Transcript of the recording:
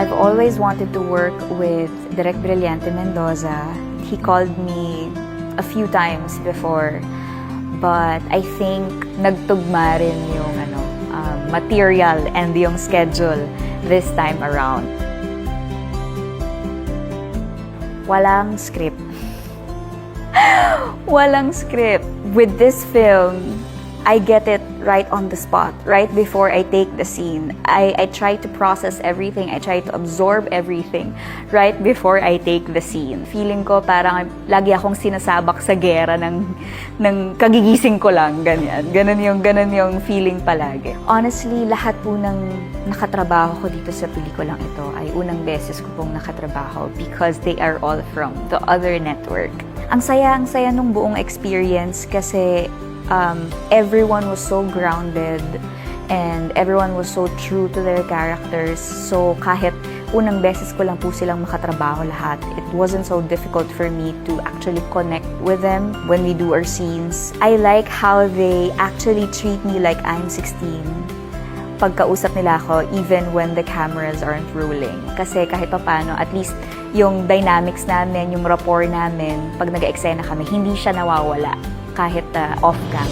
I've always wanted to work with Direk Brillante Mendoza. He called me a few times before, but I think nagtugma rin yung material and yung schedule this time around. Walang script. Walang script. With this film, I get it right on the spot, right before I take the scene. I try to process everything, I try to absorb everything right before I take the scene. Feeling ko parang lagi akong sinasabak sa gera ng kagigising ko lang, ganyan. Ganun yung feeling palagi. Honestly, lahat po ng nakatrabaho ko dito sa pelikulang ito ay unang beses ko pong nakatrabaho because they are all from the other network. Ang saya nung buong experience kasi everyone was so grounded and everyone was so true to their characters. So kahit unang beses ko lang po silang makatrabaho lahat, it wasn't so difficult for me to actually connect with them when we do our scenes. I like how they actually treat me like I'm 16. Pagkausap nila ako even when the cameras aren't rolling. Kasi kahit papaano, at least yung dynamics namin, yung rapport namin, pag nag-eksena kami, hindi siya nawawala kahit off-cam.